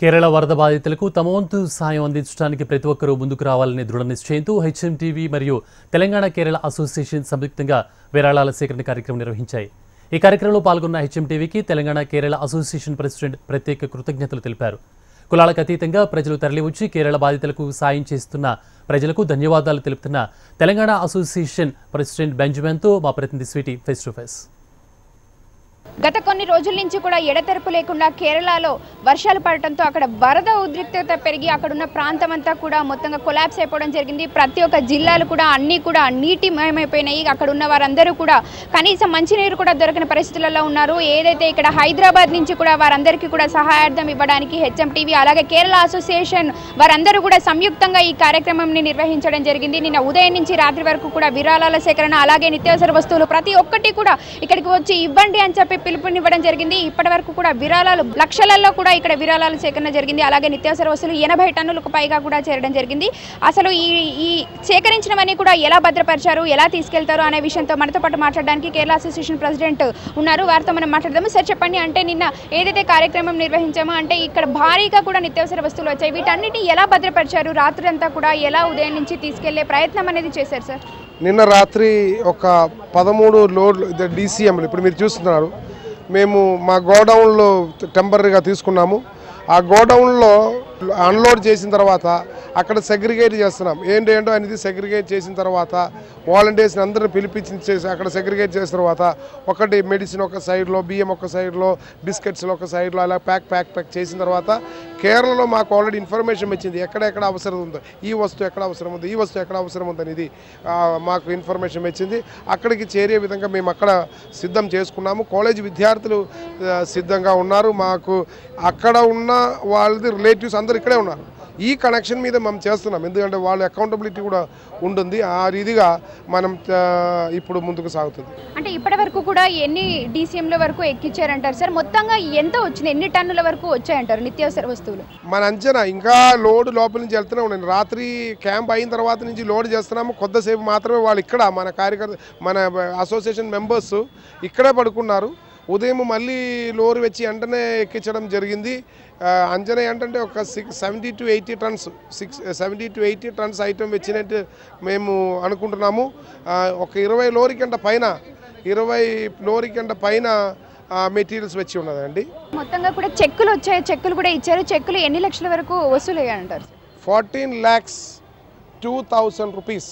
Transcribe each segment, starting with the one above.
కేరళ వరద బాధితులకు తమ వంతు సాయం అందించడానికి ప్రతి ఒక్కరూ ముందుకు రావాలని దృఢ నిశ్చయంతో హెచ్ఎంటీవీ మరియు తెలంగాణ కేరళ అసోసియేషన్ సంయుక్తంగా విరాళాల సేకరణ కార్యక్రమం నిర్వహించాయి. ఈ కార్యక్రమంలో పాల్గొన్న హెచ్ఎంటీవీకి తెలంగాణ కేరళ అసోసియేషన్ ప్రెసిడెంట్ ప్రత్యేక కృతజ్ఞతలు తెలిపారు. కులాలకు అతీతంగా ప్రజలు తరలివచ్చి కేరళ బాధితులకు సాయం చేస్తున్న ప్రజలకు ధన్యవాదాలు తెలుపుతున్న తెలంగాణ అసోసియేషన్ ప్రెసిడెంట్ బెంజమిన్తో మా ప్రతినిధి స్వీటీ ఫేస్ టు ఫేస్. గత కొన్ని రోజుల నుంచి కూడా ఎడతెరపు లేకుండా కేరళలో వర్షాలు పడటంతో అక్కడ వరద ఉద్రిక్తత పెరిగి అక్కడ ఉన్న ప్రాంతం అంతా కూడా మొత్తంగా కొలాప్స్ అయిపోవడం జరిగింది. ప్రతి ఒక్క జిల్లాలు కూడా అన్నీ కూడా నీటిమయమైపోయినాయి. అక్కడ ఉన్న వారందరూ కూడా కనీసం మంచినీరు కూడా దొరకని పరిస్థితులలో ఉన్నారు. ఏదైతే ఇక్కడ హైదరాబాద్ నుంచి కూడా వారందరికీ కూడా సహాయార్థం ఇవ్వడానికి హెచ్ఎంటీవీ అలాగే కేరళ అసోసియేషన్ వారందరూ కూడా సంయుక్తంగా ఈ కార్యక్రమాన్ని నిర్వహించడం జరిగింది. నిన్న ఉదయం నుంచి రాత్రి వరకు కూడా విరాళాల సేకరణ అలాగే నిత్యావసర వస్తువులు ప్రతి ఒక్కటి కూడా ఇక్కడికి వచ్చి ఇవ్వండి అని చెప్పి పిలుపునివ్వడం జరిగింది. ఇప్పటి వరకు కూడా విరాళాలు లక్షలలో కూడా ఇక్కడ విరాళాల సేకరణ జరిగింది. అలాగే నిత్యావసర వస్తువులు 80 టన్నులకు పైగా కూడా చేరడం జరిగింది. అసలు ఈ సేకరించినవన్నీ కూడా ఎలా భద్రపరిచారు, ఎలా తీసుకెళ్తారు అనే విషయంతో మనతో పాటు మాట్లాడడానికి కేరళ అసోసియేషన్ ప్రెసిడెంట్ ఉన్నారు. వారితో మనం మాట్లాడదాము. సార్ చెప్పండి, అంటే నిన్న ఏదైతే కార్యక్రమం నిర్వహించామో అంటే ఇక్కడ భారీగా కూడా నిత్యావసర వస్తువులు వచ్చాయి. వీటన్నిటిని ఎలా భద్రపరిచారు? రాత్రి అంతా కూడా ఎలా ఉదయం నుంచి తీసుకెళ్లే ప్రయత్నం అనేది చేశారు సార్? నిన్న రాత్రి ఒక 13 లోడ్లు డీసీఎంలు ఇప్పుడు మీరు చూస్తున్నారు. మేము మా గోడౌన్లో టెంపరీగా తీసుకున్నాము. ఆ గోడౌన్లో అన్లోడ్ చేసిన తర్వాత అక్కడ సెగ్రిగేట్ చేస్తున్నాం. ఏంటో అనేది సెగ్రిగేట్ చేసిన తర్వాత వాలంటీర్స్ని అందరిని పిలిపించి అక్కడ సెగ్రిగేట్ చేసిన తర్వాత ఒకటి మెడిసిన్ ఒక సైడ్లో, బియ్యం ఒక సైడ్లో, బిస్కెట్స్లో ఒక సైడ్లో అలా ప్యాక్ చేసిన తర్వాత కేరళలో మాకు ఆల్రెడీ ఇన్ఫర్మేషన్ వచ్చింది ఎక్కడెక్కడ అవసరం ఉందో, ఈ వస్తువు ఎక్కడ అవసరం ఉందో, ఈ వస్తువు ఎక్కడ అవసరం ఉందో అనేది మాకు ఇన్ఫర్మేషన్ వచ్చింది. అక్కడికి చేరే విధంగా మేము అక్కడ సిద్ధం చేసుకున్నాము. కాలేజీ విద్యార్థులు సిద్ధంగా ఉన్నారు. మాకు అక్కడ ఉన్న వాళ్ళది రిలేటివ్స్ అందరూ ఇక్కడే ఉన్నారు. ఈ కనెక్షన్ మీద మనం చేస్తున్నాం, ఎందుకంటే వాళ్ళ అకౌంటబిలిటీ కూడా ఉంటుంది. ఆ రీతిగా మనం ఇప్పుడు ముందుకు సాగుతుంది. అంటే ఇప్పటి వరకు కూడా ఎన్ని డీసీఎంల వరకు ఎక్కించారంటారు సార్? మొత్తంగా ఎంత వచ్చింది, ఎన్ని టన్నుల వరకు వచ్చాయంటారు నిత్యావసర వస్తువులు? మన అంచనా ఇంకా లోడ్ లోపల నుంచి వెళ్తూనే ఉన్నాను. రాత్రి క్యాంప్ అయిన తర్వాత నుంచి లోడ్ చేస్తున్నాము. కొద్దిసేపు మాత్రమే వాళ్ళు ఇక్కడ మన కార్యకర్త మన అసోసియేషన్ మెంబర్స్ ఇక్కడే పడుకున్నారు. ఉదయం మళ్ళీ లోరీ వచ్చి వెంటనే ఎక్కించడం జరిగింది. అంచనా ఏంటంటే ఒక 70 to 80 turns 70 to 80 turns item వచ్చినట్టు మేము అనుకుంటున్నాము. ఒక 20 లోరీ కంట పైన మెటీరియల్స్ వచ్చి ఉన్నదండి. మొత్తంగా కూడా చెక్కులు వచ్చాయి, చెక్కులు కూడా ఇచ్చారు. చెక్కులు ఎన్ని లక్షల వరకు వసూలు అయ్యాయంటారు? 14,02,000 రూపీస్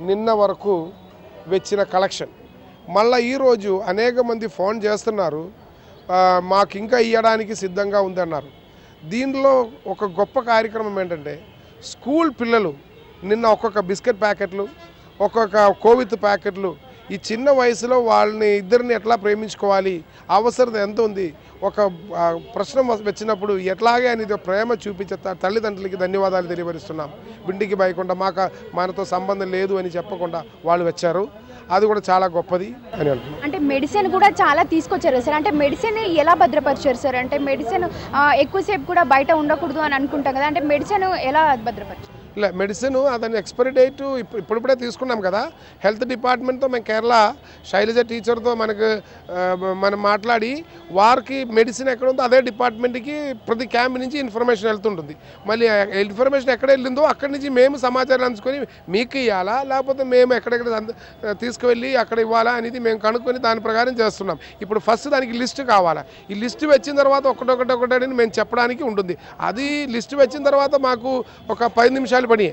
నిన్న వరకు వచ్చిన కలెక్షన్. మళ్ళీ ఈరోజు అనేక మంది ఫోన్ చేస్తున్నారు, మాకు ఇంకా ఇవ్వడానికి సిద్ధంగా ఉందన్నారు. దీనిలో ఒక గొప్ప కార్యక్రమం ఏంటంటే స్కూల్ పిల్లలు నిన్న ఒక్కొక్క బిస్కెట్ ప్యాకెట్లు, ఒక్కొక్క కోవిత్ ప్యాకెట్లు, ఈ చిన్న వయసులో వాళ్ళని ఇద్దరిని ఎట్లా ప్రేమించుకోవాలి, అవసరం ఎంత ఉంది, ఒక ప్రశ్న వచ్చినప్పుడు ఎట్లాగే అనేది ప్రేమ చూపించే తల్లిదండ్రులకి ధన్యవాదాలు తెలియపరుస్తున్నాం. బిండికి బయకుండా మనతో సంబంధం లేదు అని చెప్పకుండా వాళ్ళు వచ్చారు. అది కూడా చాలా గొప్పది అని అంటున్నాం. అంటే మెడిసిన్ కూడా చాలా తీసుకొచ్చారు సార్. అంటే మెడిసిన్ ఎలా భద్రపరిచారు సార్? అంటే మెడిసిన్ ఎక్కువసేపు కూడా బయట ఉండకూడదు అని అనుకుంటాం కదా, అంటే మెడిసిన్ ఎలా భద్రపరిచారు? ఇలా మెడిసిన్ అదని ఎక్స్పైరీ డేట్ ఇప్పుడే తీసుకున్నాం కదా. హెల్త్ డిపార్ట్మెంట్తో మేము కేరళ శైలజ టీచర్తో మనం మాట్లాడి వారికి మెడిసిన్ ఎక్కడ ఉందో అదే డిపార్ట్మెంట్కి ప్రతి క్యాంప్ నుంచి ఇన్ఫర్మేషన్ వెళ్తుంటుంది. మళ్ళీ ఇన్ఫర్మేషన్ ఎక్కడ వెళ్ళిందో అక్కడి నుంచి మేము సమాచారం అందుకొని మీకు ఇవ్వాలా లేకపోతే మేము ఎక్కడెక్కడ తీసుకువెళ్ళి అక్కడ ఇవ్వాలా అనేది మేము కనుక్కొని దాని ప్రకారం చేస్తున్నాం. ఇప్పుడు ఫస్ట్ దానికి లిస్ట్ కావాలా. ఈ లిస్ట్ వచ్చిన తర్వాత ఒకటని మేము చెప్పడానికి ఉంటుంది. అది లిస్ట్ వచ్చిన తర్వాత మాకు ఒక 10 నిమిషాలు పని.